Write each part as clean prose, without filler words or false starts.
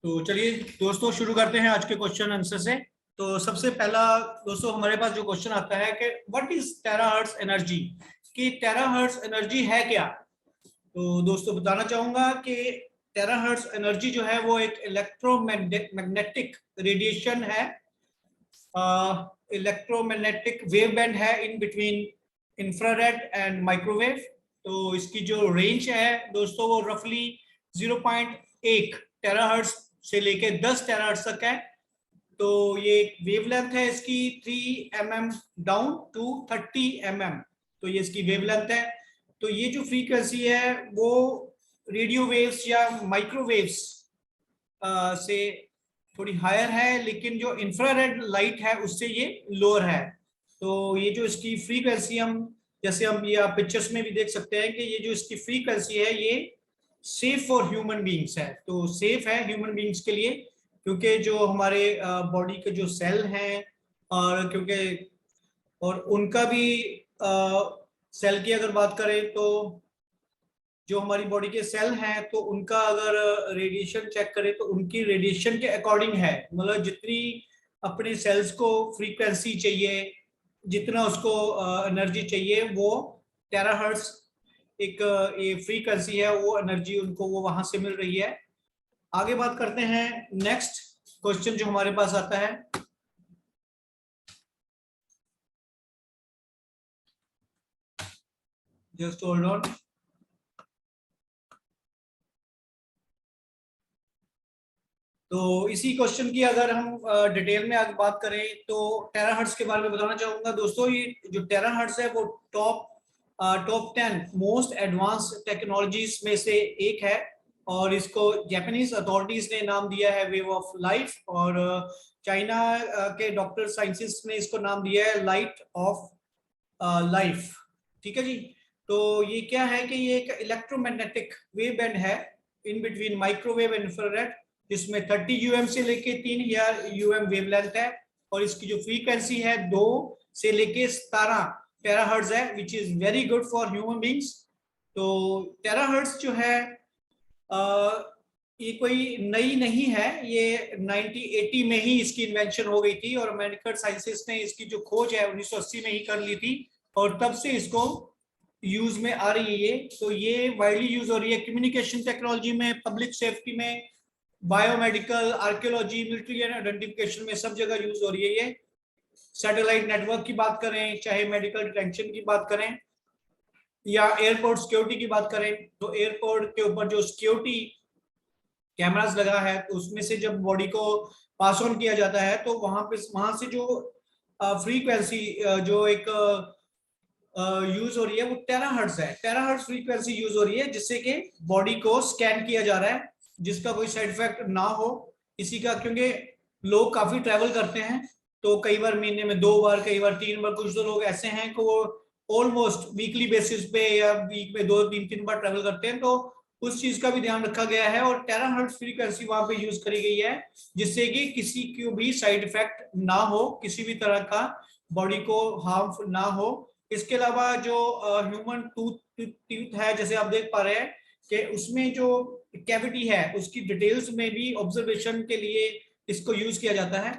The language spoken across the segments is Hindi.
तो चलिए दोस्तों शुरू करते हैं आज के क्वेश्चन आंसर से। तो सबसे पहला दोस्तों हमारे पास जो क्वेश्चन आता है कि व्हाट इज टेराहर्ट्ज एनर्जी, कि टेराहर्ट्ज एनर्जी है क्या। तो दोस्तों बताना चाहूंगा कि टेराहर्ट्ज एनर्जी जो है वो एक इलेक्ट्रोमैग्नेटिक रेडिएशन है, इलेक्ट्रोमैग्नेटिक वेव बैंड है in between infrared and microwave. तो इसकी जो रेंज है दोस्तों वो रफली 0.1 टेराहर्ट्ज से लेके 10 टेराहर्ट्ज तक है। तो ये वेवलेंथ है इसकी 3 mm डाउन टू 30 mm। तो ये इसकी वेवलेंथ है। तो ये जो फ्रीक्वेंसी है वो रेडियो वेव्स या माइक्रोवेव्स से थोड़ी हायर है, लेकिन जो इंफ्रारेड लाइट है उससे ये लोअर है। तो ये जो इसकी फ्रीक्वेंसी हम जैसे हम ये आप पिक्चर्स में भी देख सकते हैं कि ये जो इसकी फ्रीक्वेंसी है ये सेफ फॉर ह्यूमन बींग्स है। तो सेफ है ह्यूमन बींग्स के लिए, क्योंकि जो हमारे बॉडी के जो सेल हैं और क्योंकि और उनका भी सेल की अगर बात करें तो जो हमारी बॉडी के सेल हैं तो उनका अगर रेडिएशन चेक करें तो उनकी रेडिएशन के अकॉर्डिंग है, मतलब जितनी अपने सेल्स को फ्रीक्वेंसी चाहिए, जितना उसको एनर्जी चाहिए, वो टेराहर्ट्ज एक ये फ्रीक्वेंसी है, वो एनर्जी उनको वो वहां से मिल रही है। आगे बात करते हैं नेक्स्ट क्वेश्चन जो हमारे पास आता है। Just hold on. तो इसी क्वेश्चन की अगर हम डिटेल में आगे बात करें तो टेराहर्ट्ज के बारे में बताना चाहूंगा दोस्तों। ये जो टेराहर्ट्ज है वो टॉप 10 मोस्ट एडवांस टेक्नोलॉजीज में से एक है, और इसको जापानीज अथॉरिटीज ने नाम दिया है वेव ऑफ लाइफ, और चाइना के डॉक्टर साइंटिस्ट ने इसको नाम दिया है लाइट ऑफ लाइफ। ठीक है जी। तो ये क्या है कि ये एक इलेक्ट्रोमैग्नेटिक वेव बैंड है in between microwave and infrared, जिसमें 30 UM से लेके 3000 UM वेवलेंथ है, और इसकी जो फ्रीक्वेंसी है 2 से लेके 17 टेराहर्ट्ज है, which is very good for human beings. तो टेराहर्ट्ज जो है ये कोई नई नहीं है, ये 1980 में ही इसकी इन्वेंशन हो गई थी, और मेडिकल साइंसेस ने इसकी जो खोज है 1980 में ही कर ली थी, और तब से इसको यूज में आ रही है ये। तो ये वाइडली यूज हो रही है कम्युनिकेशन टेक्नोलॉजी में, पब्लिक सेफ्टी में, biomedical, archaeology, military and identification में, सब जगह यूज हो रही है ये। सैटेलाइट नेटवर्क की बात करें, चाहे मेडिकल डिटेक्शन की बात करें या एयरपोर्ट सिक्योरिटी की बात करें, तो एयरपोर्ट के ऊपर जो सिक्योरिटी कैमरास लगा है तो उसमें से जब बॉडी को पास ऑन किया जाता है तो वहां से जो फ्रीक्वेंसी जो एक यूज हो रही है वो टेराहर्ट्ज है। टेराहर्ट्ज फ्रीक्वेंसी यूज हो रही है जिससे कि बॉडी को स्कैन किया जा रहा है, जिसका कोई साइड इफेक्ट ना हो किसी का, क्योंकि लोग काफी ट्रैवल करते हैं, तो कई बार महीने में 2 बार, कई बार 3 बार, कुछ तो लोग ऐसे हैं कि वो ऑलमोस्ट वीकली बेसिस पे या वीक में 2-3 बार ट्रैवल करते हैं, तो उस चीज का भी ध्यान रखा गया है, और टेराहर्ट्ज फ्रीक्वेंसी वहां पे यूज करी गई है जिससे कि किसी को भी साइड इफेक्ट ना हो, किसी भी तरह का बॉडी को हार्म ना हो। इसके अलावा जो ह्यूमन टूथ है, जैसे आप देख पा रहे हैं कि उसमें जो कैविटी है उसकी डिटेल्स में भी ऑब्जर्वेशन के लिए इसको यूज किया जाता है।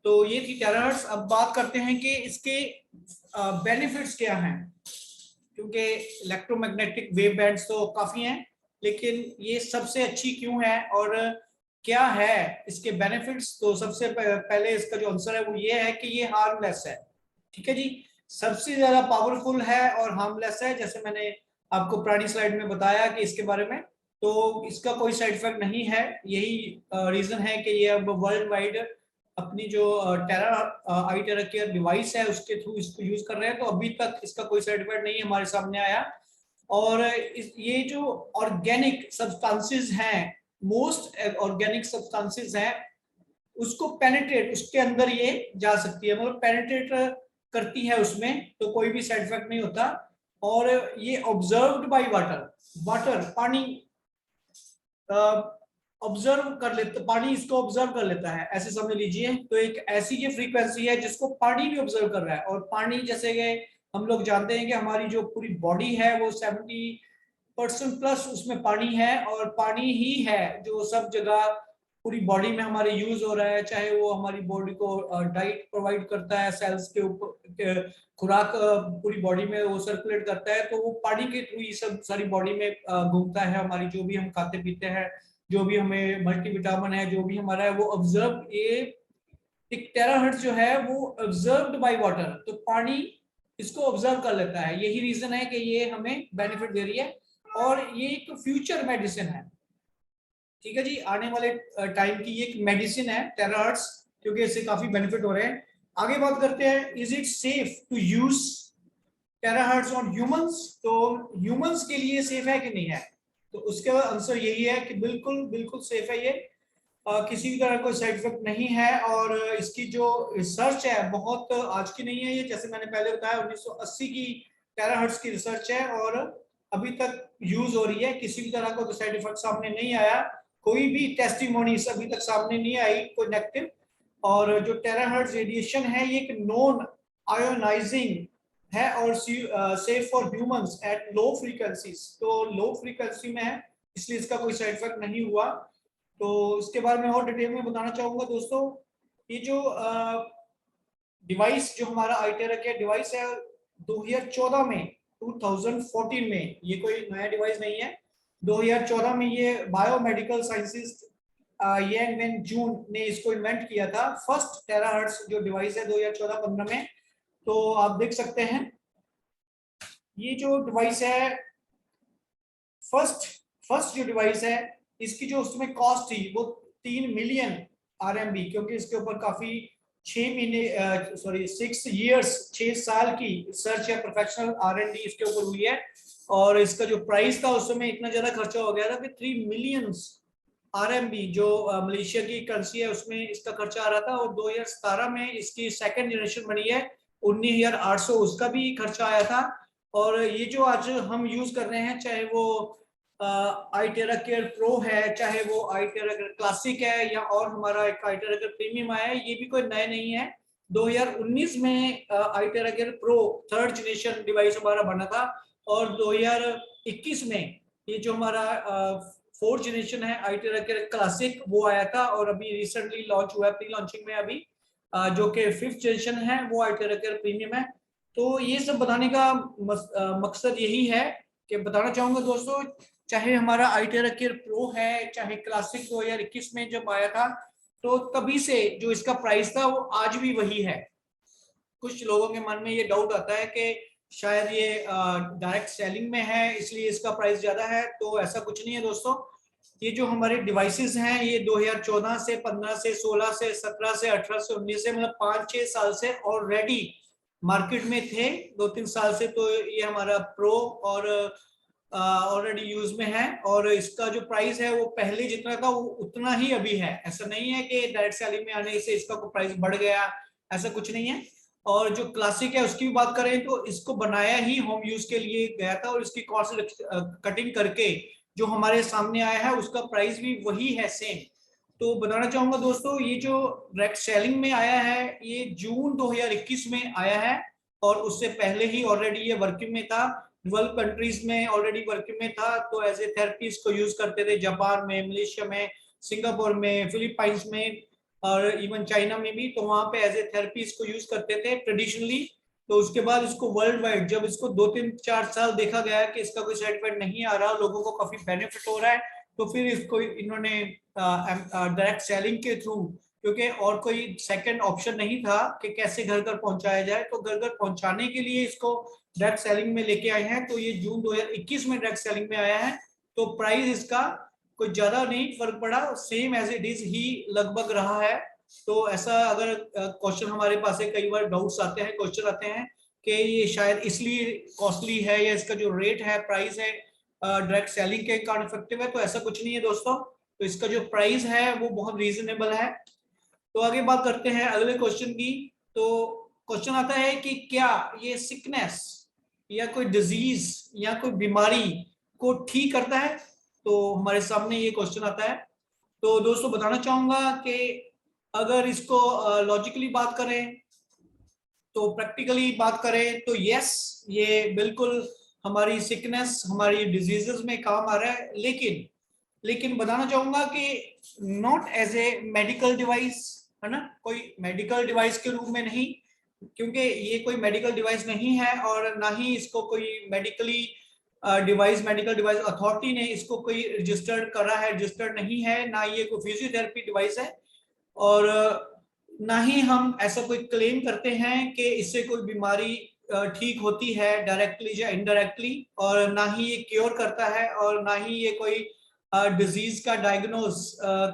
तो ये थी टेराहर्ट्ज। अब बात करते हैं कि इसके बेनिफिट्स क्या हैं, क्योंकि इलेक्ट्रोमैग्नेटिक वेव बैंड्स तो काफी हैं, लेकिन ये सबसे अच्छी क्यों है और क्या है इसके बेनिफिट्स। तो सबसे पहले इसका जो आंसर है वो ये है कि ये हार्मलेस है। ठीक है जी। सबसे ज्यादा पावरफुल है और हार्मलेस है, जैसे मैंने आपको पुरानी स्लाइड में बताया कि इसके बारे में, तो इसका कोई साइड इफेक्ट नहीं है। यही रीजन है कि ये अब वर्ल्ड वाइड अपनी जो आई टेरा केयर डिवाइस है उसके थ्रू इसको यूज कर रहे हैं, तो अभी तक इसका कोई साइड इफेक्ट नहीं हमारे सामने आया। और ये जो ऑर्गेनिक सब्सटेंसेस हैं, मोस्ट ऑर्गेनिक सब्सटेंसेस हैं, उसको पेनिट्रेट, उसके अंदर ये जा सकती है, मतलब पेनिट्रेट करती है उसमें, तो कोई भी साइड इफेक्ट नहीं होता। और ये ऑब्जर्व्ड बाय वाटर पानी ऑब्जर्व कर लेता, पानी इसको ऑब्जर्व कर लेता है, ऐसे समझ लीजिए। तो एक ऐसी ये फ्रीक्वेंसी है जिसको पानी भी ऑब्जर्व कर रहा है, और पानी जैसे कि हम लोग जानते हैं कि हमारी जो पूरी बॉडी है वो 70% प्लस उसमें पानी है, और पानी ही है जो सब जगह पूरी बॉडी में हमारे यूज हो रहा है, चाहे वो हमारी बॉडी को डाइट प्रोवाइड करता है, सेल्स के ऊपर खुराक पूरी बॉडी में वो सर्कुलेट करता है, तो वो पानी के थ्रू ये सब सारी बॉडी में घूमता है। हमारी जो भी हम खाते पीते हैं, जो भी हमें मल्टीविटामिन है, जो भी हमारा है, वो ऑब्जर्व, ये एक टेराहर्ट्ज जो है वो ऑब्जर्व्ड बाय वाटर, तो पानी इसको ऑब्जर्व कर लेता है। यही रीजन है कि ये हमें बेनिफिट दे रही है और ये एक फ्यूचर मेडिसिन है। ठीक है जी, आने वाले टाइम की ये एक मेडिसिन है टेराहर्ट्ज, क्योंकि इससे काफी बेनिफिट हो रहे हैं। आगे बात करते हैं, is it safe to use terahertz on humans? तो ह्यूमंस के लिए सेफ है कि नहीं है? तो उसका आंसर यही है कि बिल्कुल बिल्कुल सेफ है ये। किसी भी तरह कोई साइड इफेक्ट नहीं है, और इसकी जो रिसर्च है बहुत आज की नहीं है ये, जैसे मैंने पहले बताया 1980 की टेराहर्ट्ज की रिसर्च है, और अभी तक यूज हो रही है। किसी भी तरह का साइड इफेक्ट सामने नहीं आया, कोई भी टेस्टिमोनीज अभी तक सामने नहीं आई कोई नेगेटिव। और जो टेराहर्ट्ज रेडिएशन है ये एक नॉन आयोनाइजिंग है और safe for humans at low frequencies, तो लो फ्रीक्वेंसी में है, इसलिए इसका कोई साइड इफेक्ट नहीं हुआ। तो इसके बारे में और डिटेल में बताना चाहूंगा दोस्तों। ये जो डिवाइस जो हमारा आईटेरा के डिवाइस है 2014 में, 2014 में, ये कोई नया डिवाइस नहीं है। 2014 में ये बायोमेडिकल साइंसिस्ट येंग वेन जून ने इसको इन्वेंट किया था, फर्स्ट टेराहर्ट्ज जो डिवाइस है 2014-15 में। तो आप देख सकते हैं ये जो डिवाइस है, फर्स्ट फर्स्ट जो डिवाइस है, इसकी जो उसमें कॉस्ट थी वो 3 मिलियन RMB, क्योंकि इसके ऊपर काफी 6 इयर्स 6 साल की रिसर्च या प्रोफेशनल R&D इसके ऊपर हुई है। और इसका जो प्राइस था उस समय इतना ज्यादा खर्चा हो गया था कि 3 मिलियन RMB, जो मलेशिया की करेंसी है, उसमें इसका खर्चा आ रहा था। और 2017 में इसकी सेकंड जनरेशन बनी है 19,800, उसका भी खर्चा आया था। और ये जो आज हम यूज कर रहे हैं, चाहे वो आईटेरा केयर प्रो है, चाहे वो आईटेरा केयर क्लासिक है, या और हमारा एक आईटेरा केयर प्रीमियम आया है, ये भी कोई नए नहीं है। 2019 में Itera care pro third generation device हमारा बना था, और 2021 में ये जो हमारा फोर्थ जनरेशन है आईटेरा केयर क्लासिक वो आया था, और अभी रिसेंटली लॉन्च हुआ है, प्री लॉन्चिंग में अभी, जो कि फिफ्थ जनरेशन है वो आईटेरा केयर प्रीमियम है। तो ये सब बताने का मकसद यही है कि बताना चाहूंगा दोस्तों, चाहे हमारा आईटेरा केयर प्रो है, चाहे क्लासिक 2021 में जब आया था, तो तभी से जो इसका प्राइस था वो आज भी वही है। कुछ लोगों के मन में ये डाउट आता है कि शायद ये डायरेक्ट सेलिंग में है इसलिए इसका प्राइस ज्यादा है, तो ऐसा कुछ नहीं है दोस्तों। ये जो हमारे डिवाइसेस हैं ये 2014 से 15 से 16 से 17 से 18 से 19 से, मतलब 5-6 साल से ऑलरेडी मार्केट में थे, 2-3 साल से। तो ये हमारा प्रो और ऑलरेडी यूज में है, और इसका जो प्राइस है वो पहले जितना था वो उतना ही अभी है। ऐसा नहीं है कि डायरेक्ट सेलिंग में आने से इसका प्राइस बढ़ गया, ऐसा कुछ नहीं है। और जो क्लासिक है उसकी भी बात करें तो इसको बनाया ही होम यूज के लिए गया था, और इसकी कॉस्ट कटिंग करके जो हमारे सामने आया है उसका प्राइस भी वही है, सेम। तो बताना चाहूंगा दोस्तों, ये जो डायरेक्ट सेलिंग में आया है ये जून 2021 में आया है, और उससे पहले ही ऑलरेडी ये वर्किंग में था, 12 कंट्रीज में ऑलरेडी वर्किंग में था। तो एज ए थेरेपी इसको यूज करते थे जापान में, मलेशिया में, सिंगापुर में, फिलीपाइंस में, और इवन चाइना में भी। तो वहां पे एज ए थेरेपी इसको यूज करते थे ट्रेडिशनली। तो उसके बाद इसको वर्ल्ड वाइड जब इसको 2-3-4 साल देखा गया कि इसका कोई साइड इफेक्ट नहीं आ रहा, लोगों को काफी बेनिफिट हो रहा है, तो फिर इसको इन्होंने डायरेक्ट सेलिंग के थ्रू, क्योंकि और कोई सेकंड ऑप्शन नहीं था कि कैसे घर घर पहुंचाया जाए, तो घर घर पहुंचाने के लिए इसको डायरेक्ट सेलिंग में लेके आए हैं। तो ये जून 2021 में डायरेक्ट सेलिंग में आया है। तो प्राइस इसका कोई ज्यादा नहीं फर्क पड़ा, सेम एज इट इज ही लगभग रहा है। तो ऐसा अगर क्वेश्चन हमारे पास है, कई बार डाउट्स आते हैं, क्वेश्चन आते हैं कि ये शायद इसलिए कॉस्टली है, या इसका जो रेट है, प्राइस है, डायरेक्ट सेलिंग के कारण इफेक्टिव है, तो ऐसा कुछ नहीं है दोस्तों। तो इसका जो प्राइस है वो बहुत रीजनेबल है। तो आगे बात करते हैं अगले क्वेश्चन की। तो क्वेश्चन आता है कि क्या ये सिकनेस या कोई डिजीज या कोई बीमारी को ठीक करता है? तो हमारे सामने ये क्वेश्चन आता है। तो दोस्तों बताना चाहूंगा कि अगर इसको लॉजिकली बात करें, तो प्रैक्टिकली बात करें, तो यस, ये बिल्कुल हमारी सिकनेस, हमारी डिजीजेस में काम आ रहा है। लेकिन लेकिन बताना चाहूंगा कि not as a medical device, है ना, कोई मेडिकल डिवाइस के रूप में नहीं, क्योंकि ये कोई मेडिकल डिवाइस नहीं है और ना ही इसको कोई मेडिकल डिवाइस अथॉरिटी ने इसको कोई रजिस्टर्ड करा है, रजिस्टर्ड नहीं है, ना ये कोई फिजियोथेरेपी डिवाइस है, और ना ही हम ऐसा कोई क्लेम करते हैं कि इससे कोई बीमारी ठीक होती है डायरेक्टली या इनडायरेक्टली, और ना ही ये क्योर करता है, और ना ही ये कोई डिजीज का डायग्नोज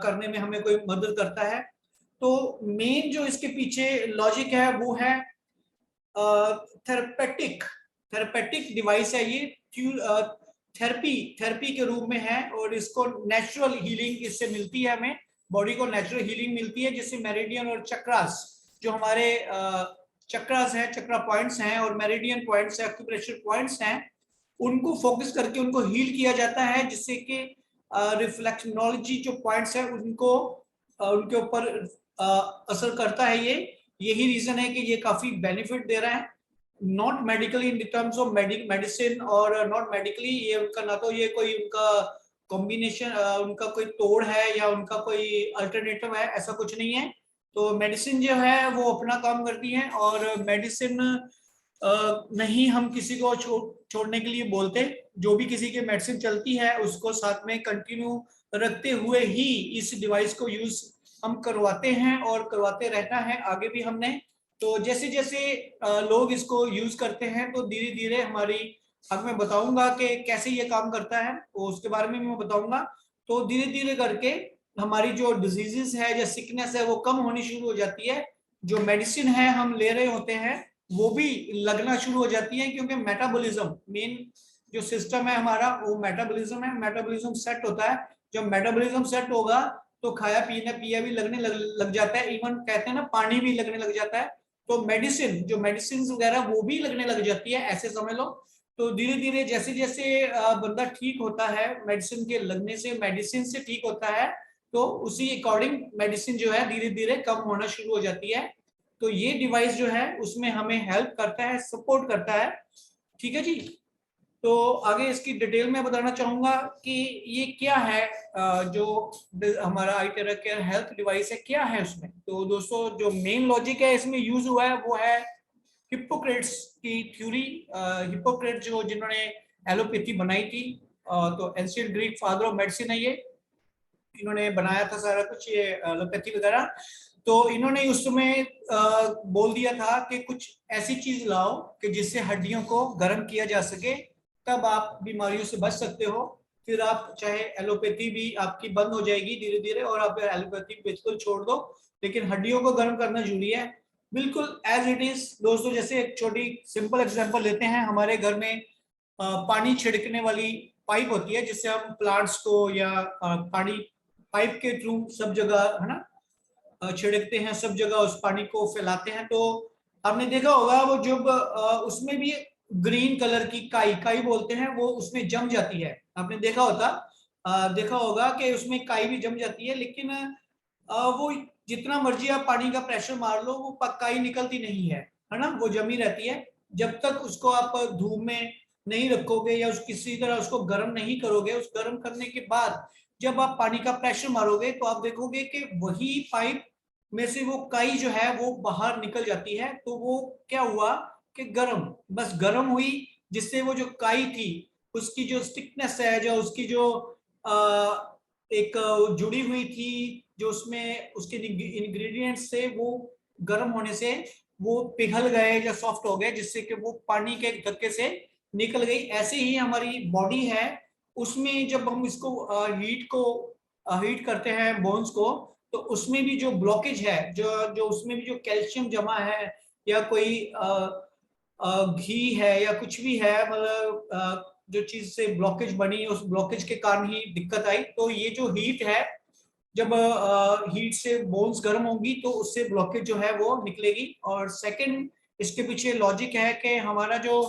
करने में हमें कोई मदद करता है। तो मेन जो इसके पीछे लॉजिक है वो है थेरेपेटिक थेरेपेटिक डिवाइस है ये, थेरेपी के रूप में है, और इसको नेचुरल हीलिंग इससे मिलती है, हमें बॉडी को नेचुरल हीलिंग मिलती है, जिससे मेरिडियन और चक्रास, जो हमारे चक्रास हैं, चक्रा पॉइंट्स हैं, और मेरिडियन पॉइंट्स हैं, एक्यूप्रेशर पॉइंट्स हैं, उनको फोकस करके उनको हील किया जाता है, जिससे कि रिफ्लेक्शनोलॉजी जो पॉइंट्स है उनको उनके ऊपर असर करता है। ये यही रीजन है कि ये काफी बेनिफिट दे रहा है, not medically in terms of medicine, और नॉट मेडिकली ये उनका ना तो ये कोई उनका कॉम्बिनेशन, उनका कोई तोड़ है या उनका कोई अल्टरनेटिव है, ऐसा कुछ नहीं है। तो मेडिसिन जो है वो अपना काम करती है, और मेडिसिन नहीं हम किसी को छोड़ने के लिए बोलते, जो भी किसी की मेडिसिन चलती है उसको साथ में कंटिन्यू रखते हुए ही इस डिवाइस को यूज हम करवाते हैं, और करवाते रहना है आगे भी हमने। तो जैसे जैसे लोग इसको यूज करते हैं तो धीरे धीरे हमारी, अब मैं बताऊंगा कि कैसे ये काम करता है, तो उसके बारे में मैं बताऊंगा। तो धीरे धीरे करके हमारी जो डिजीजेस है या सिकनेस है वो कम होनी शुरू हो जाती है, जो मेडिसिन है हम ले रहे होते हैं वो भी लगना शुरू हो जाती है, क्योंकि मेटाबॉलिज्म मेन जो सिस्टम है हमारा वो मेटाबॉलिज्म है, मेटाबॉलिज्म सेट होता है। जब मेटाबॉलिज्म सेट होगा तो खाया पीना पिया भी लगने लग जाता है, इवन कहते हैं ना पानी भी लगने लग जाता है। तो मेडिसिन जो मेडिसिन वगैरह वो भी लगने लग जाती है, ऐसे समझ लो। तो धीरे धीरे जैसे जैसे बंदा ठीक होता है मेडिसिन के लगने से, मेडिसिन से ठीक होता है, तो उसी अकॉर्डिंग मेडिसिन जो है धीरे धीरे कम होना शुरू हो जाती है। तो ये डिवाइस जो है उसमें हमें हेल्प करता है, सपोर्ट करता है। ठीक है जी। तो आगे इसकी डिटेल में बताना चाहूंगा कि ये क्या है, जो हमारा आईटेरा केयर हेल्थ डिवाइस है क्या है उसमें। तो दोस्तों जो मेन लॉजिक है इसमें यूज हुआ है वो है हिप्पोक्रेट्स की थ्योरी। हिप्पोक्रेट जो जिन्होंने एलोपैथी बनाई थी, तो ancient Greek father of medicine है ये, इन्होंने बनाया था सारा कुछ ये एलोपैथी वगैरह। तो इन्होंने उस समय बोल दिया था कि कुछ ऐसी चीज लाओ कि जिससे हड्डियों को गर्म किया जा सके, तब आप बीमारियों से बच सकते हो। फिर आप चाहे एलोपैथी भी आपकी बंद हो जाएगी धीरे धीरे, और आप एलोपैथी बिल्कुल छोड़ दो, लेकिन हड्डियों को गर्म करना जरूरी है, बिल्कुल एज इट इज। दोस्तों जैसे एक छोटी सिंपल एग्जांपल लेते हैं, हमारे घर में पानी छिड़कने वाली पाइप होती है, जिससे हम प्लांट्स को या पानी पाइप के थ्रू सब जगह, है ना, छिड़कते हैं, सब जगह उस पानी को फैलाते हैं। तो आपने देखा होगा वो जब उसमें भी ग्रीन कलर की काई काई बोलते हैं वो उसमें जम जाती है, आपने देखा होगा कि उसमें काई भी जम जाती है, लेकिन वो जितना मर्जी आप पानी का प्रेशर मार लो वो काई निकलती नहीं है ना, वो जमी रहती है। जब तक उसको आप धूप में नहीं रखोगे या किसी तरह उसको गर्म नहीं करोगे, उस गर्म करने के बाद जब आप पानी का प्रेशर मारोगे तो आप देखोगे कि वही पाइप में से वो काई जो है वो बाहर निकल जाती है। तो वो क्या हुआ कि गर्म, बस गर्म हुई, जिससे वो जो काई थी उसकी जो स्टिकनेस है, जो उसकी जो एक जुड़ी हुई थी, जो उसमें उसके इंग्रेडिएंट्स से वो गर्म होने से वो पिघल गए या सॉफ्ट हो गए, जिससे कि वो पानी के धक्के से निकल गई। ऐसे ही हमारी बॉडी है, उसमें जब हम इसको हीट करते हैं बोन्स को, तो उसमें भी जो ब्लॉकेज है, जो जो उसमें भी जो कैल्शियम जमा है या कोई घी है या कुछ भी है, मतलब जो चीज से ब्लॉकेज बनी उस ब्लॉकेज के कारण ही दिक्कत आई। तो ये जो हीट है, जब हीट से बोन्स गर्म होंगी तो उससे ब्लॉकेज जो है वो निकलेगी। और सेकंड इसके पीछे लॉजिक है कि हमारा जो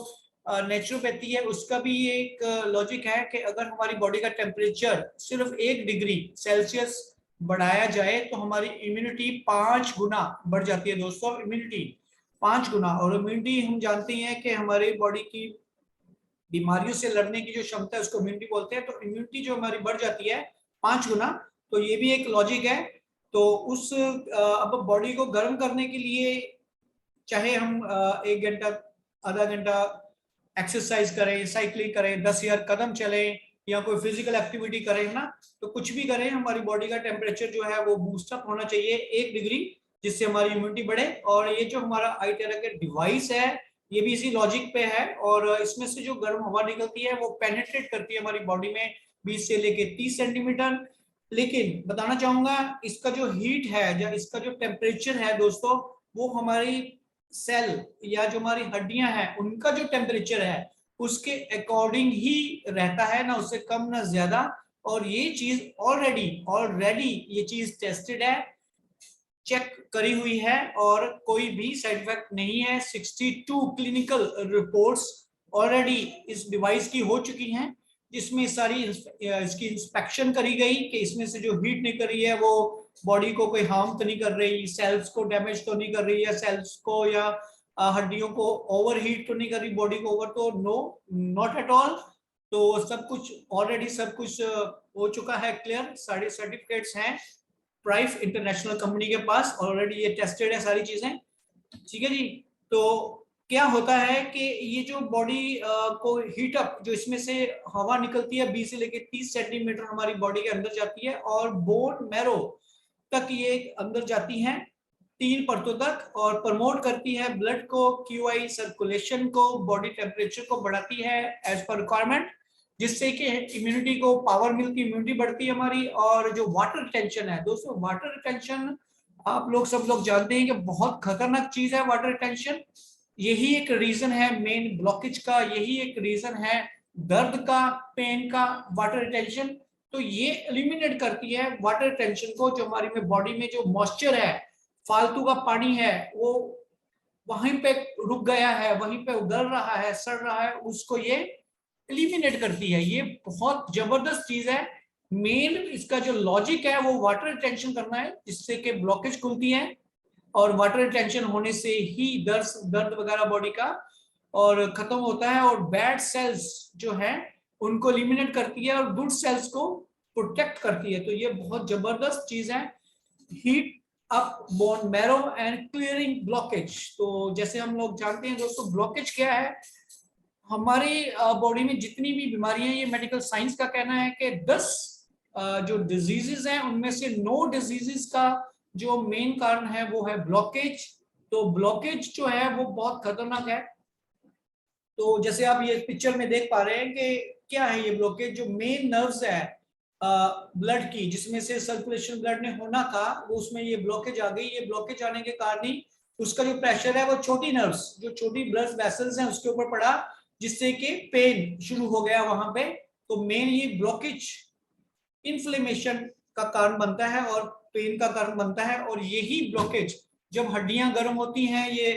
नेचुरोपैथी है उसका भी एक लॉजिक है कि अगर हमारी बॉडी का टेम्परेचर सिर्फ 1 डिग्री सेल्सियस बढ़ाया जाए तो हमारी इम्यूनिटी 5 गुना बढ़ जाती है। दोस्तों इम्यूनिटी 5 गुना, और इम्यूनिटी हम जानते हैं कि हमारी बॉडी की बीमारियों से लड़ने की जो क्षमता है उसको इम्यूनिटी बोलते हैं। तो इम्यूनिटी जो हमारी बढ़ जाती है 5 गुना। तो ये भी एक लॉजिक है। तो उस अब बॉडी को गर्म करने के लिए चाहे हम 1 घंटा, आधा घंटा एक्सरसाइज करें, साइकिलिंग करें, 10,000 कदम चले, या कोई फिजिकल एक्टिविटी करें, है ना, तो कुछ भी करें, हमारी बॉडी का टेम्परेचर जो है वो बूस्टअप होना चाहिए 1 डिग्री, जिससे हमारी इम्यूनिटी बढ़े। और ये जो हमारा iTerra के डिवाइस है, ये भी इसी लॉजिक पे है, और इसमें से जो गर्म हवा निकलती है वो पेनिट्रेट करती है हमारी बॉडी में 20 से लेके 30 सेंटीमीटर। लेकिन बताना चाहूंगा, इसका जो हीट है या इसका जो टेम्परेचर है दोस्तों, वो हमारी सेल या जो हमारी हड्डियां हैं उनका जो टेम्परेचर है उसके अकॉर्डिंग ही रहता है, ना उससे कम ना ज्यादा। और ये चीज ऑलरेडी ये चीज टेस्टेड है, चेक करी हुई है, और कोई भी साइड इफेक्ट नहीं है। 62 क्लिनिकल रिपोर्ट्स ऑलरेडी इस डिवाइस की हो चुकी हैं, जिसमें सारी इसकी इंस्पेक्शन करी गई कि इसमें से जो हीट निकल रही है वो बॉडी को कोई हार्म तो नहीं कर रही, सेल्स को डैमेज तो नहीं कर रही, या सेल्स को या हड्डियों को ओवर हीट तो नहीं कर रही, बॉडी को ओवर, तो नो, नॉट एट ऑल। तो सब कुछ ऑलरेडी सब कुछ हो चुका है क्लियर, सारे सर्टिफिकेट्स हैं प्राइफ इंटरनेशनल कंपनी के पास, ऑलरेडी ये टेस्टेड है सारी चीजें, ठीक है जी। तो क्या होता है कि ये जो बॉडी को हीट अप, जो इसमें से हवा निकलती है 20 से लेकर 30 सेंटीमीटर हमारी बॉडी के अंदर जाती है, और बोन मैरो तक ये अंदर जाती है 3 परतों तक, और प्रमोट करती है ब्लड को, क्यूआई सर्कुलेशन को, बॉडी टेम्परेचर को बढ़ाती है एज पर रिक्वायरमेंट, जिससे कि इम्यूनिटी को पावर मिलती है, इम्यूनिटी बढ़ती है हमारी। और जो वाटर रिटेंशन है दोस्तों, वाटर रिटेंशन आप लोग सब लोग जानते हैं कि बहुत खतरनाक चीज है वाटर रिटेंशन। यही एक रीजन है मेन ब्लॉकेज का, यही एक रीजन है दर्द का, पेन का, वाटर रिटेंशन। तो ये एलिमिनेट करती है वाटर रिटेंशन को, जो हमारी में बॉडी में जो मॉइस्चर है, फालतू का पानी है, वो वहीं पे रुक गया है, वहीं पे उगल रहा है, सड़ रहा है, उसको ये एलिमिनेट करती है। ये बहुत जबरदस्त चीज है। मेन इसका जो लॉजिक है वो वाटर रिटेंशन करना है, जिससे कि ब्लॉकेज खुलती है, और वाटर रिटेंशन होने से ही दर्द वगैरह बॉडी का और खत्म होता है, और बैड सेल्स जो है उनको एलिमिनेट करती है, और गुड सेल्स को प्रोटेक्ट करती है। तो ये बहुत जबरदस्त चीज है, heat up bone marrow and clearing blockage. तो जैसे हम लोग जानते हैं दोस्तों, ब्लॉकेज क्या है, हमारी बॉडी में जितनी भी बीमारियां, ये मेडिकल साइंस का कहना है कि 10 जो डिजीजेस हैं उनमें से 9 डिजीजेस का जो मेन कारण है वो है ब्लॉकेज। तो ब्लॉकेज जो है वो बहुत खतरनाक है। तो जैसे आप ये पिक्चर में देख पा रहे हैं कि क्या है ये ब्लॉकेज, जो मेन नर्व्स है ब्लड की, जिसमें से सर्कुलेशन ब्लड ने होना था, वो उसमें ये ब्लॉकेज आ गई। ये ब्लॉकेज आने के कारण ही उसका जो प्रेशर है वो छोटी नर्व्स, जो छोटी ब्लड वेसल्स हैं उसके ऊपर पड़ा, जिससे कि पेन शुरू हो गया वहां पे। तो मेन ये ब्लॉकेज इन्फ्लेमेशन का कारण बनता है और पेन का कारण बनता है। और यही ब्लॉकेज, जब हड्डियां गर्म होती हैं, ये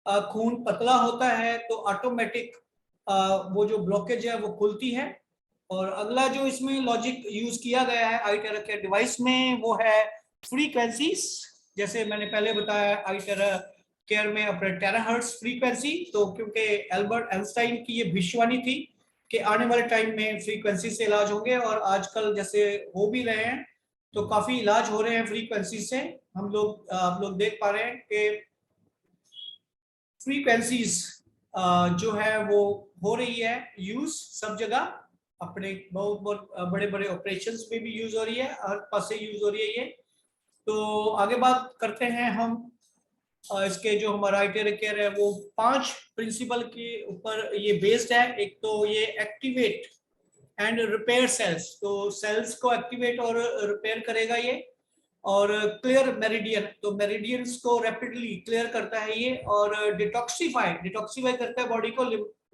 खून पतला होता है, तो ऑटोमेटिक वो जो ब्लॉकेज है वो खुलती है। और अगला जो इसमें लॉजिक यूज किया गया है iTerra के डिवाइस में, वो है फ्रीक्वेंसीज। जैसे मैंने पहले बताया, iTerra केयर में अपने टेराहर्ट्ज फ्रीक्वेंसी, तो क्योंकि एल्बर्ट आइंस्टाइन की ये भविष्यवाणी थी कि आने वाले टाइम में फ्रीक्वेंसी से इलाज होंगे, और आजकल जैसे हो भी रहे हैं, तो काफी इलाज हो रहे हैं फ्रीक्वेंसी से। आप लोग देख पा रहे हैं कि फ्रीक्वेंसीज जो है वो हो रही है यूज सब जगह, अपने बहुत बहुत बड़े बड़े ऑपरेशंस में भी यूज हो रही है, हर पास से यूज हो रही है ये। तो आगे बात करते हैं हम इसके जो हमारा iTerra केयर है वो 5 प्रिंसिपल के ऊपर ये बेस्ड है। एक तो ये एक्टिवेट एंड रिपेयर सेल्स, तो सेल्स को एक्टिवेट और रिपेयर करेगा ये। और क्लियर मेरिडियन, तो मेरिडियंस को रैपिडली क्लियर करता है ये। और डिटॉक्सीफाई करता है बॉडी को,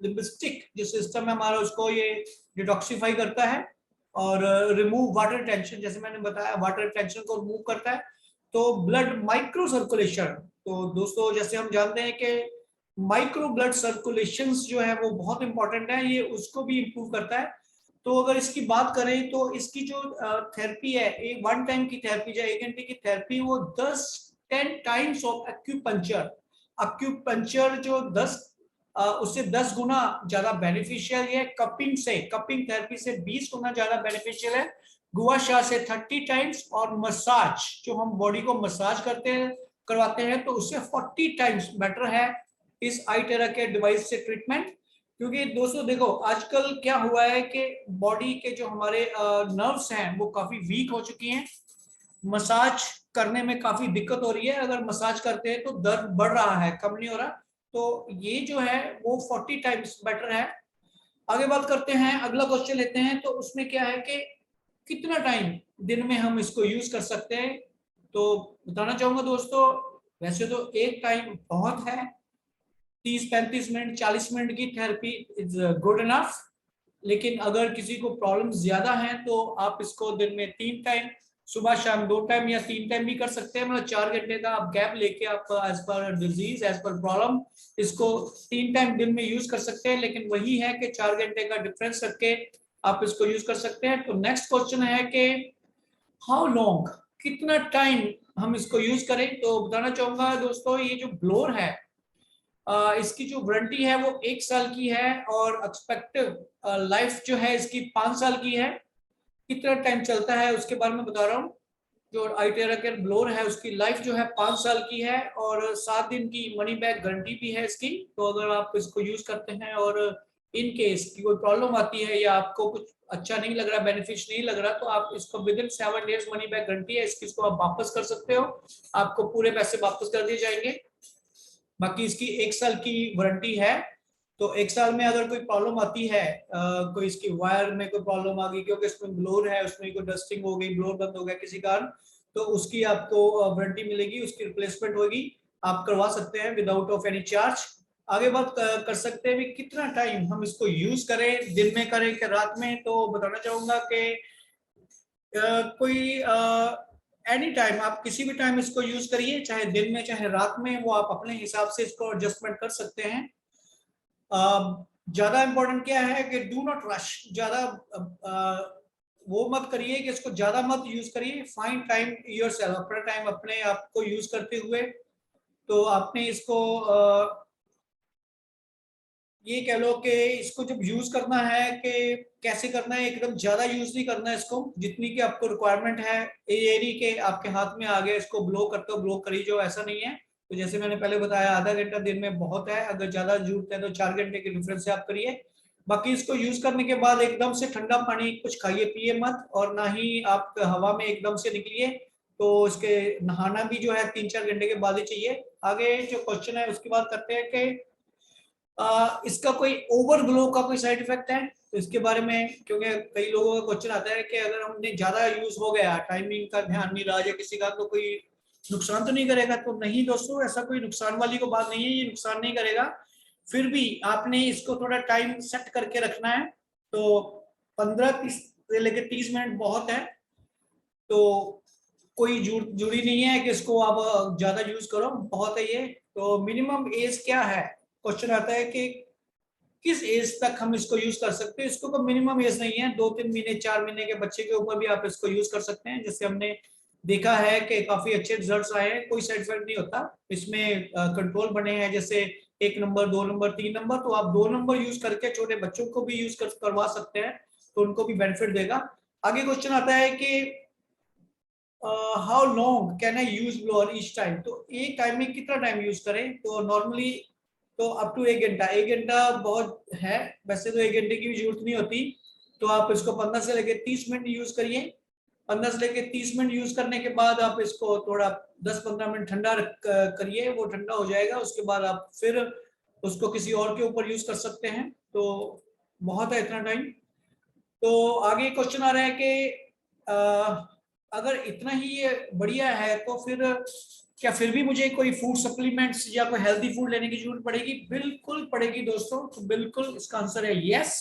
लिम्बिस्टिक जो सिस्टम है हमारा उसको ये डिटॉक्सीफाई करता है। और रिमूव वाटर टेंशन, जैसे मैंने बताया वाटर टेंशन को रिमूव करता है। तो ब्लड माइक्रो सर्कुलेशन, तो दोस्तों जैसे हम जानते हैं कि माइक्रो ब्लड सर्कुलेशन जो है वो बहुत इंपॉर्टेंट है, ये उसको भी इंप्रूव करता है। तो अगर इसकी बात करें तो इसकी जो थेरेपी है, एक 1 टाइम की थेरेपी, जो 1 घंटे की थेरेपी, वो 10 टाइम्स ऑफ एक्यूपंक्चर जो 10 उससे 10 गुना ज्यादा बेनिफिशियल है। कपिंग थेरेपी से 20 गुना ज्यादा बेनिफिशियल है। गुआशा से 30 टाइम्स, और मसाज जो हम बॉडी को मसाज करवाते हैं तो उससे 40 टाइम्स बेटर है इस आईटेरा के डिवाइस से ट्रीटमेंट। क्योंकि दोस्तों देखो आजकल क्या हुआ है कि बॉडी के जो हमारे नर्व्स हैं वो काफी वीक हो चुकी हैं, मसाज करने में काफी दिक्कत हो रही है, अगर मसाज करते हैं तो दर्द बढ़ रहा है, कम नहीं हो रहा। तो ये जो है वो 40 टाइम्स बेटर है। आगे बात करते हैं, अगला क्वेश्चन लेते हैं, तो उसमें क्या है कि कितना टाइम दिन में हम इसको यूज कर सकते हैं। तो बताना चाहूंगा दोस्तों, वैसे तो एक टाइम बहुत है, 30-35 मिनट 40 मिनट की थेरेपी इज गुड इनफ। लेकिन अगर किसी को प्रॉब्लम ज्यादा है तो आप इसको दिन में 3 टाइम, सुबह शाम 2 टाइम या 3 टाइम भी कर सकते हैं, मतलब 4 घंटे का आप गैप लेके आप as per disease as per problem इसको 3 टाइम दिन में यूज कर सकते हैं। लेकिन वही है कि 4 घंटे का डिफरेंस रख के आप इसको यूज कर सकते हैं। तो नेक्स्ट क्वेश्चन है कि हाउ लॉन्ग, कितना टाइम हम इसको यूज करें। तो बताना चाहूंगा दोस्तों, ये जो ब्लोर है इसकी जो वारंटी है वो 1 साल की है, और एक्सपेक्टेड लाइफ जो है इसकी 5 साल की है। कितना टाइम चलता है उसके बारे में बता रहा हूँ। जो आईटेरा के ब्लोर है उसकी लाइफ जो है 5 साल की है, और 7 दिन की मनी बैक गारंटी भी है इसकी। तो अगर आप इसको यूज करते हैं और इन केस की कोई प्रॉब्लम आती है या आपको कुछ अच्छा नहीं लग रहा, बेनिफिट नहीं लग रहा, तो आप इसको with in 7 days money back guarantee है इसकी, इसको आप वापस कर सकते हो, आपको पूरे पैसे वापस कर दिए जाएंगे। बाकी इसकी 1 साल की वारंटी है। तो 1 साल में अगर कोई प्रॉब्लम आती है, कोई इसकी वायर में कोई प्रॉब्लम आ गई, क्योंकि इसमें ब्लोर है, उसमें कोई डस्टिंग हो गई, ब्लोर बंद हो गया किसी कारण, तो उसकी आपको वारंटी मिलेगी, उसकी रिप्लेसमेंट होगी, आप करवा सकते हैं विदाउट ऑफ एनी चार्ज। आगे बात कर सकते हैं भी कितना टाइम हम इसको यूज करें, दिन में करें कि रात में। तो बताना चाहूंगा कि कोई एनी टाइम, आप किसी भी टाइम इसको यूज करिए, चाहे दिन में चाहे रात में, वो आप अपने हिसाब से इसको एडजस्टमेंट कर सकते हैं। ज्यादा इंपॉर्टेंट क्या है कि डू नॉट रश, ज्यादा वो मत करिए कि इसको ज्यादा मत यूज करिए। फाइंड टाइम योरसेल्फ, अपना टाइम अपने आप को यूज करते हुए, तो आपने इसको ये कह लो कि इसको जब यूज करना है कि कैसे करना है, एकदम ज्यादा यूज नहीं करना है इसको, जितनी की आपको रिक्वायरमेंट है। ये नहीं कि आपके हाथ में आ गया इसको ब्लो करते हो, ब्लो करी जो, ऐसा नहीं है। तो जैसे मैंने पहले बताया, आधा घंटा दिन में बहुत है, अगर ज्यादा जरूरत है तो 4 घंटे के डिफरेंस से आप करिए। बाकी इसको यूज करने के बाद एकदम से ठंडा पानी कुछ खाइए पिए मत, और ना ही आप हवा में एकदम से निकलिए। तो इसके नहाना भी जो है 3-4 घंटे के बाद ही चाहिए। आगे जो क्वेश्चन है उसकी बात करते हैं कि इसका कोई ओवर ग्लो का कोई साइड इफेक्ट है, तो इसके बारे में, क्योंकि कई लोगों का क्वेश्चन आता है कि अगर हमने ज्यादा यूज हो गया, टाइमिंग का ध्यान नहीं रहा या किसी का, तो कोई नुकसान तो नहीं करेगा। तो नहीं दोस्तों, ऐसा कोई नुकसान वाली को बात नहीं है, ये नुकसान नहीं करेगा। फिर भी आपने इसको थोड़ा टाइम सेट करके रखना है। तो 15 से लेकर 30 मिनट बहुत है। तो कोई जरूरी नहीं है कि इसको आप ज्यादा यूज करो, बहुत है ये। तो मिनिमम एज क्या है, क्वेश्चन आता है कि किस एज तक हम इसको यूज कर सकते हैं। इसको कोई मिनिमम एज नहीं है, 2-3 महीने 4 महीने के बच्चे के ऊपर भी आप इसको यूज कर सकते हैं। जैसे हमने देखा है कि काफी अच्छे रिजल्ट्स आए हैं, कोई साइड इफेक्ट नहीं होता इसमें, कंट्रोल बने हैं, जैसे 1 नंबर 2 नंबर 3 नंबर। तो आप 2 नंबर यूज करके छोटे बच्चों को भी यूज करवा सकते हैं, तो उनको भी बेनिफिट देगा। आगे क्वेश्चन आता है कि how long can I use blower each time, तो एक टाइम में कितना टाइम यूज करें। तो नॉर्मली तो अप टू 1 घंटा, 1 घंटा बहुत है, वैसे तो 1 घंटे की भी जरूरत नहीं होती। तो आप इसको 15 से लेकर 30 मिनट यूज करिए। 15 से लेकर 30 मिनट यूज करने के बाद आप इसको थोड़ा 10-15 मिनट ठंडा करिए, वो ठंडा हो जाएगा, उसके बाद आप फिर उसको किसी और के ऊपर यूज कर सकते हैं। तो बहुत है इतना टाइम। तो आगे क्वेश्चन आ रहा है कि अगर इतना ही ये बढ़िया है तो फिर क्या फिर भी मुझे कोई फूड सप्लीमेंट्स या कोई हेल्दी फूड लेने की जरूरत पड़ेगी। बिल्कुल पड़ेगी दोस्तों, तो बिल्कुल इसका आंसर है यस।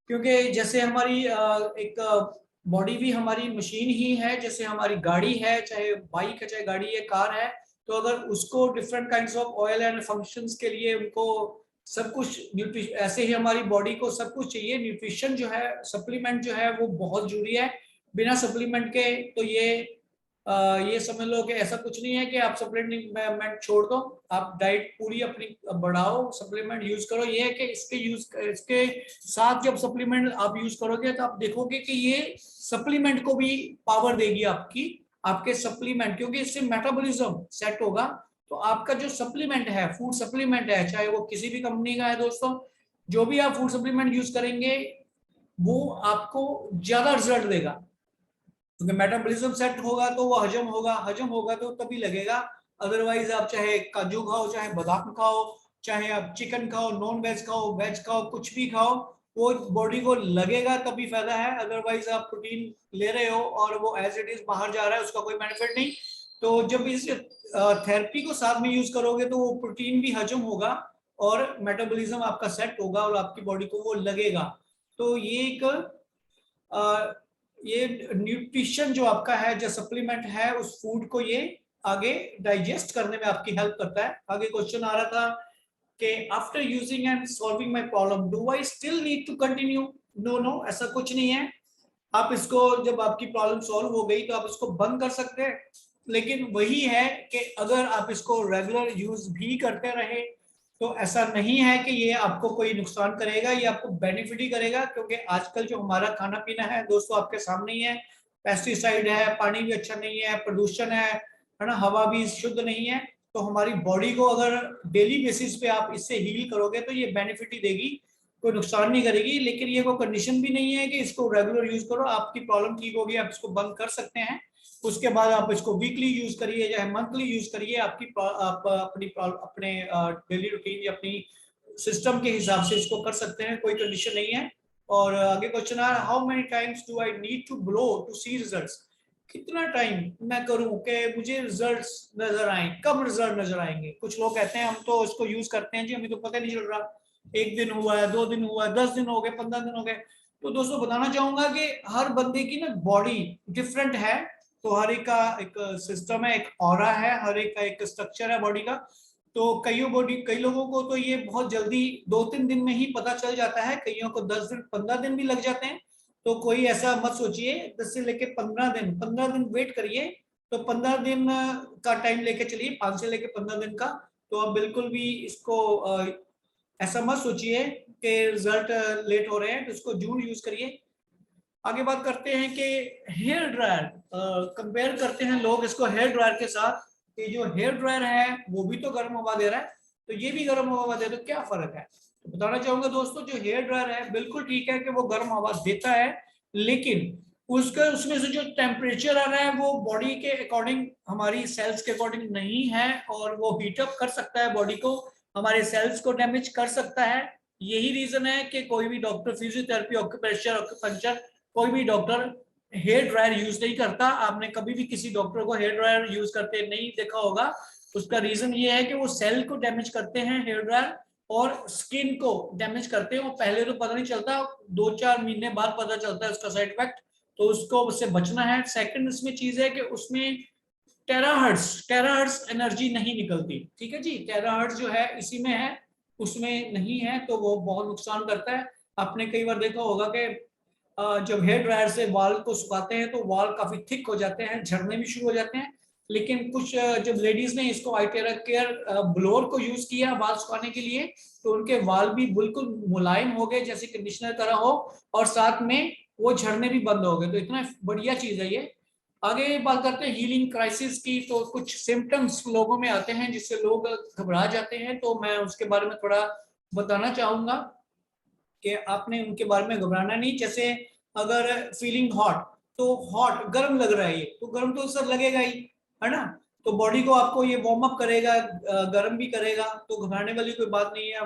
क्योंकि जैसे हमारी एक बॉडी भी हमारी मशीन ही है, जैसे हमारी गाड़ी है, चाहे बाइक है चाहे गाड़ी है कार है, तो अगर उसको different kinds of oil and functions के लिए उनको सब कुछ न्यूट्रिशन, ऐसे ही हमारी बॉडी को सब कुछ चाहिए। न्यूट्रिशन जो है, सप्लीमेंट जो है वो बहुत जरूरी है। बिना सप्लीमेंट के तो ये ये समझ लो कि ऐसा कुछ नहीं है कि आप सप्लीमेंट छोड़ दो, आप डाइट पूरी अपनी बढ़ाओ, सप्लीमेंट यूज करो। ये है कि इसके साथ जब सप्लीमेंट आप यूज करोगे तो आप देखोगे कि ये सप्लीमेंट को भी पावर देगी आपके सप्लीमेंट, क्योंकि इससे मेटाबॉलिज्म सेट होगा। तो आपका जो सप्लीमेंट है, फूड सप्लीमेंट है, चाहे वो किसी भी कंपनी का है दोस्तों, जो भी आप फूड सप्लीमेंट यूज करेंगे वो आपको ज्यादा रिजल्ट देगा, क्योंकि मेटाबॉलिज्म सेट होगा तो वो हजम होगा तो तभी लगेगा। अदरवाइज आप चाहे काजू खाओ, चाहे बादाम खाओ, चाहे आप चिकन खाओ, नॉन वेज खाओ, वेज खाओ, कुछ भी खाओ, वो बॉडी को लगेगा तभी फायदा है। अदरवाइज आप प्रोटीन ले रहे हो और वो एज इट इज बाहर जा रहा है, उसका कोई बेनिफिट नहीं। तो जब इस थेरेपी को साथ में यूज करोगे तो वो प्रोटीन भी हजम होगा और मेटाबॉलिज्म आपका सेट होगा और आपकी बॉडी को वो लगेगा। तो ये एक ये न्यूट्रिशन जो आपका है, जो सप्लीमेंट है, उस फूड को ये आगे डाइजेस्ट करने में आपकी हेल्प करता है। आगे क्वेश्चन आ रहा था कि after using and solving my problem do I still need to continue? No, ऐसा कुछ नहीं है। आप इसको, जब आपकी प्रॉब्लम सॉल्व हो गई तो आप इसको बंद कर सकते हैं, लेकिन वही है कि अगर आप इसको रेगुलर यूज भी करते रहे तो ऐसा नहीं है कि ये आपको कोई नुकसान करेगा, ये आपको बेनिफिट ही करेगा। क्योंकि आजकल जो हमारा खाना पीना है दोस्तों आपके सामने ही है, पेस्टिसाइड है, पानी भी अच्छा नहीं है, प्रदूषण है ना, हवा भी शुद्ध नहीं है। तो हमारी बॉडी को अगर डेली बेसिस पे आप इससे हील करोगे तो ये बेनिफिट ही देगी, कोई नुकसान नहीं करेगी। लेकिन ये कोई कंडीशन भी नहीं है कि इसको रेगुलर यूज करो, आपकी प्रॉब्लम ठीक होगी आप इसको बंद कर सकते हैं। उसके बाद आप इसको वीकली यूज करिए या मंथली यूज करिए, आप अपने डेली रूटीन या अपनी सिस्टम के हिसाब से इसको कर सकते हैं, कोई कंडीशन नहीं है। और आगे क्वेश्चन आ रहा है, how many times do I need to blow to see results? कितना टाइम मैं करूं कि मुझे रिजल्ट्स नजर आए? कब रिजल्ट नजर आएंगे? कुछ लोग कहते हैं हम तो इसको यूज करते हैं जी, हमें तो पता नहीं चल रहा, 1 दिन हुआ है, 2 दिन हुआ है, 10 दिन हो गए, 15 दिन हो गए। तो दोस्तों बताना चाहूंगा कि हर बंदे की ना बॉडी डिफरेंट है। तो हर एक का एक सिस्टम है, एक ऑरा है, हर एक का एक स्ट्रक्चर है बॉडी का। तो कई लोगों को तो ये बहुत जल्दी 2-3 दिन में ही पता चल जाता है, कईयों को 10 दिन 15 दिन भी लग जाते हैं। तो कोई ऐसा मत सोचिए, 10 से लेके 15 दिन वेट करिए। तो 15 दिन का टाइम लेके चलिए, 5 से लेके 15 दिन का। तो आप बिल्कुल भी इसको ऐसा मत सोचिए कि रिजल्ट लेट हो रहे हैं, तो इसको जरूर यूज करिए। आगे बात करते हैं कि हेयर ड्रायर कंपेयर करते हैं लोग इसको हेयर ड्रायर के साथ, कि जो हेयर ड्रायर है वो भी तो गर्म हवा दे रहा है, तो ये भी गर्म हवा दे रहा है, तो क्या फर्क है? तो बताना चाहूंगा दोस्तों, जो हेयर ड्रायर है बिल्कुल ठीक है कि वो गर्म हवा देता है, लेकिन उसमें से जो टेम्परेचर आ रहा है वो बॉडी के अकॉर्डिंग, हमारी सेल्स के अकॉर्डिंग नहीं है, और वो हीटअप कर सकता है बॉडी को, हमारे सेल्स को डैमेज कर सकता है। यही रीजन है कि कोई भी डॉक्टर, फिजियोथेरेपी, ऑक्यूप्रेशर, ऑक्यूपंक्चर, कोई भी डॉक्टर हेयर ड्रायर यूज नहीं करता। आपने कभी भी किसी डॉक्टर को हेयर ड्रायर यूज करते नहीं देखा होगा। उसका रीजन ये है कि वो सेल को डैमेज करते हैं हेयर ड्रायर, और स्किन को डैमेज करते हैं। वो पहले तो पता नहीं चलता, 2-4 महीने बाद पता चलता है उसका साइड इफेक्ट। तो उसको उससे बचना है। सेकंड इसमें चीज है कि उसमें टेराहर्ट्ज एनर्जी नहीं निकलती, ठीक है जी, टेराहर्ट्ज जो है इसी में है, उसमें नहीं है, तो वो बहुत नुकसान करता है। आपने कई बार देखा होगा कि जब हेयर ड्रायर से बाल को सुखाते हैं तो बाल काफी थिक हो जाते हैं, झड़ने भी शुरू हो जाते हैं। लेकिन कुछ जब लेडीज ने इसको आइटेरा केयर ब्लोअर को यूज किया बाल सुखाने के लिए, तो उनके बाल भी बिल्कुल मुलायम हो गए, जैसे कंडीशनर तरह हो, और साथ में वो झड़ने भी बंद हो गए। तो इतना बढ़िया चीज है ये। आगे बात करते हैं हीलिंग क्राइसिस की। तो कुछ सिम्टम्स लोगों में आते हैं जिससे लोग घबरा जाते हैं, तो मैं उसके बारे में थोड़ा बताना चाहूंगा कि आपने उनके बारे में घबराना नहीं। जैसे अगर फीलिंग हॉट, तो हॉट गर्म लग रहा है, ये तो गर्म तो सर लगेगा ही, है ना। तो बॉडी को आपको ये वार्म अप करेगा, गर्म भी करेगा, तो घबराने वाली कोई बात नहीं है।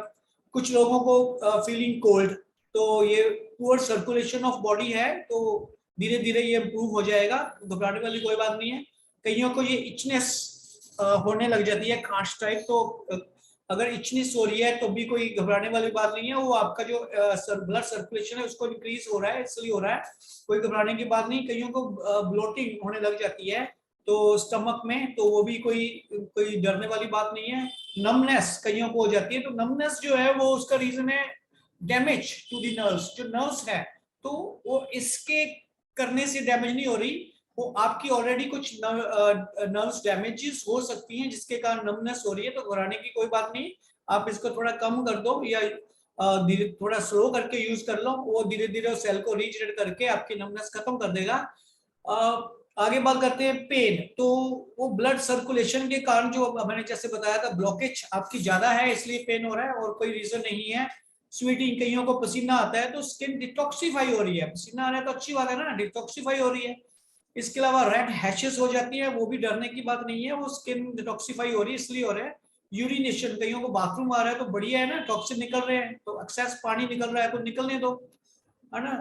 कुछ लोगों को फीलिंग कोल्ड, तो ये पुअर सर्कुलेशन ऑफ बॉडी है, तो धीरे धीरे ये इम्प्रूव हो जाएगा, घबराने वाली कोई बात नहीं है। कईयों को ये इचनेस होने लग जाती है, खांस टाइप। तो अगर इचनेस हो रही है तो भी कोई घबराने वाली बात नहीं है, वो आपका जो ब्लड सर्कुलेशन है उसको इंक्रीज हो रहा है, इसलिए हो रहा है, कोई घबराने की बात नहीं। कईयों को ब्लोटिंग होने लग जाती है तो स्टमक में, तो वो भी कोई कोई डरने वाली बात नहीं है। नमनेस कईयों को हो जाती है, तो नमनेस जो है वो उसका रीजन है डैमेज टू दी नर्व्स, जो नर्व्स है, तो वो इसके करने से डैमेज नहीं हो रही, वो आपकी ऑलरेडी कुछ नर्व्स डैमेजेस हो सकती हैं जिसके कारण नमनेस हो रही है, तो घबराने की कोई बात नहीं। आप इसको थोड़ा कम कर दो या धीरे थोड़ा स्लो करके यूज कर लो, वो धीरे धीरे सेल को रीजनरेट करके आपकी नमनेस खत्म कर देगा। आगे बात करते हैं पेन। तो वो ब्लड सर्कुलेशन के कारण जो मैंने जैसे बताया था, ब्लॉकेज आपकी ज्यादा है इसलिए पेन हो रहा है, और कोई रीजन नहीं है। स्वीटिंग, कईयों को पसीना आता है तो स्किन डिटॉक्सिफाई हो रही है, पसीना आ रहा है तो अच्छी बात है ना, डिटॉक्सिफाई हो रही है। इसके अलावा रेड हैशेस हो जाती है, वो भी डरने की बात नहीं है, वो स्किन डिटॉक्सिफाई हो रही है इसलिए हो रहा है। यूरिनेशन, कईयों को बाथरूम आ रहा है तो बढ़िया है ना, टॉक्सिन निकल रहे हैं, तो एक्सेस पानी निकल रहा है तो निकलने दो, है ना।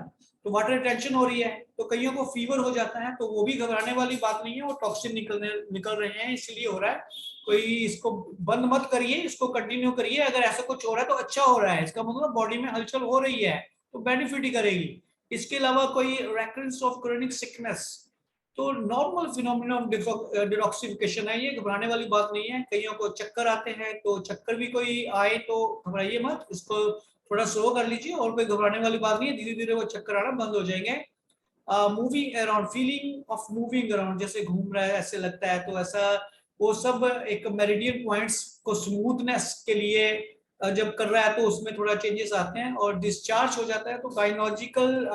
तो वाटर रिटेंशन हो रही है, तो कईयों को फीवर हो जाता है, तो वो भी घबराने वाली बात नहीं है, वो टॉक्सिन निकल रहे हैं इसलिए हो रहा है। कोई इसको बंद मत करिए, इसको कंटिन्यू करिए। अगर ऐसा कुछ हो रहा है तो अच्छा हो रहा है, इसका मतलब बॉडी में हलचल हो रही है, तो बेनिफिट ही करेगी। इसके अलावा कोई रेकरेंस ऑफ क्रोनिक सिकनेस, तो नॉर्मल फिनोमिनन डिटॉक्सिफिकेशन है, ये घबराने वाली बात नहीं है। कईयों को चक्कर आते हैं, तो चक्कर भी कोई आए तो घबराइए मत, इसको थोड़ा स्लो कर लीजिए, और कोई घबराने वाली बात नहीं है, धीरे धीरे वो चक्कर आना बंद हो जाएंगे। Moving around, feeling of moving around, जैसे घूम रहा है ऐसे लगता है, तो ऐसा वो सब एक मेरिडियन पॉइंट्स को स्मूथनेस के लिए जब कर रहा है तो उसमें थोड़ा चेंजेस आते हैं, और डिस्चार्ज हो जाता है। तो गायनोलॉजिकल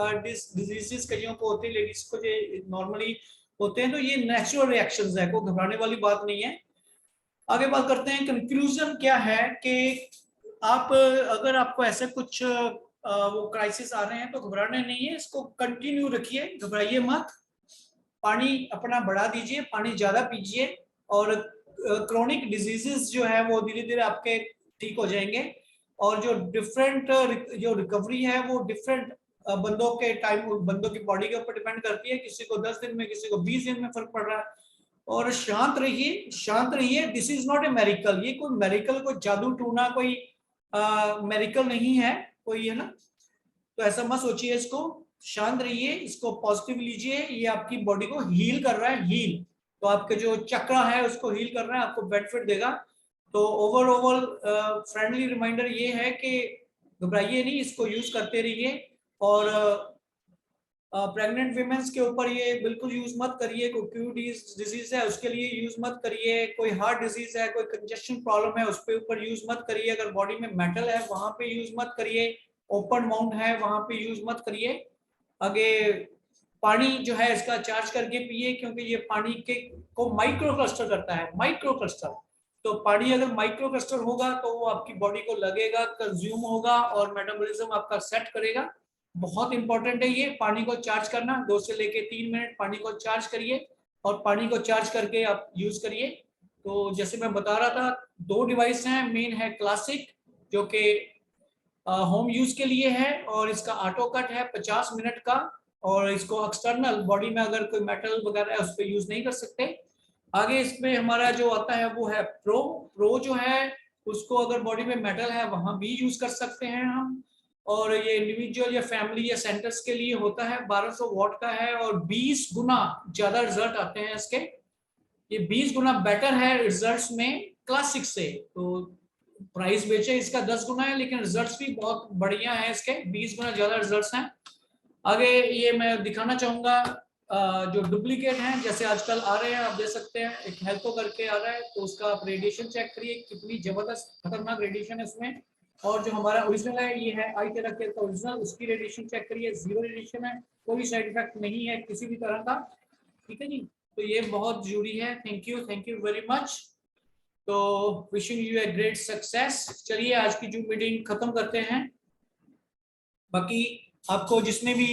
डिजीजेस कईयों को होते हैं, लेडीज को जो नॉर्मली होते हैं, तो ये नेचुरल रिएक्शंस है, कोई घबराने वाली बात नहीं है। आगे बात करते हैं, कंक्लूजन क्या है कि आप अगर आपको ऐसे कुछ वो क्राइसिस आ रहे हैं तो घबराना नहीं है, इसको कंटिन्यू रखिए, घबराइए मत। पानी अपना बढ़ा दीजिए, पानी ज्यादा पीजिए, और क्रोनिक डिजीजेस जो है वो धीरे धीरे आपके ठीक हो जाएंगे। और जो डिफरेंट जो रिकवरी है वो डिफरेंट बंदों के टाइम, बंदों की बॉडी के ऊपर डिपेंड करती है, किसी को 10 दिन में, किसी को 20 दिन में फर्क पड़ रहा है। और शांत रहिए, शांत रहिए, दिस इज नॉट ए मेरिकल, ये कोई मेरिकल, कोई जादू टूना, कोई मेरिकल नहीं है कोई, है ना। तो ऐसा मत सोचिए, इसको शांत रहिए, इसको पॉजिटिव लीजिए, ये आपकी बॉडी को हील कर रहा है, हील। तो आपके जो चक्र है उसको हील कर रहा है, आपको बेनिफिट देगा। तो ओवरऑल फ्रेंडली रिमाइंडर ये है कि घबराइए नहीं, इसको यूज करते रहिए। और प्रेग्नेंट वीमेंस के ऊपर ये बिल्कुल यूज मत करिए, कोई क्यू डिजीज है उसके लिए यूज मत करिए, कोई हार्ट डिजीज है, कोई कंजेशन प्रॉब्लम है उस पे ऊपर यूज मत करिए, अगर बॉडी में मेटल है वहां पे यूज मत करिए, ओपन माउंट है वहां पे यूज मत करिए। आगे पानी जो है इसका चार्ज करके पिए, क्योंकि ये पानी के को माइक्रो क्लस्टर करता है, माइक्रो क्लस्टर। तो पानी अगर माइक्रो क्लस्टर होगा तो वो आपकी बॉडी को लगेगा, कंज्यूम होगा, और मेटाबॉलिज्म आपका सेट करेगा। बहुत इंपॉर्टेंट है ये पानी को चार्ज करना, 2 से लेके 3 मिनट पानी को चार्ज करिए, और पानी को चार्ज करके आप यूज करिए। तो जैसे मैं बता रहा था, 2 डिवाइस हैं, मेन है क्लासिक जो कि होम यूज के लिए है, और इसका ऑटो कट है 50 मिनट का, और इसको एक्सटर्नल बॉडी में अगर कोई मेटल वगैरह है उस पर यूज नहीं कर सकते। आगे इसमें हमारा जो आता है वो है प्रो। प्रो जो है उसको अगर बॉडी में मेटल है वहां भी यूज कर सकते हैं हम। और ये इंडिविजुअल या फैमिली या सेंटर्स के लिए होता है, 1200 वॉट का है, और 20 गुना ज्यादा रिजल्ट आते हैं इसके। ये 20 गुना बेटर है रिजल्ट्स में क्लासिक से। तो प्राइस बेचे इसका 10 गुना है, लेकिन रिजल्ट्स भी बहुत बढ़िया है इसके, 20 गुना ज्यादा रिजल्ट्स हैं। आगे ये मैं दिखाना चाहूंगा जो डुप्लीकेट हैं, जैसे आजकल आ रहे हैं, आप देख सकते हैं, एक हेल्थो करके आ रहा है, तो उसका आप रेडिएशन चेक करिए, कितनी जबरदस्त खतरनाक रेडिएशन है उसमें। और जो हमारा ओरिजिनल है, ये है आई तेरा केयर का ओरिजिनल, उसकी रेडिएशन चेक करिए, 0 रेडिएशन है, कोई साइड इफेक्ट नहीं है किसी भी तरह का। ठीक है जी, तो ये बहुत जरूरी है। Thank you very much. तो wishing you a great success. चलिए आज की जो मीटिंग खत्म करते हैं। बाकी आपको जिसने भी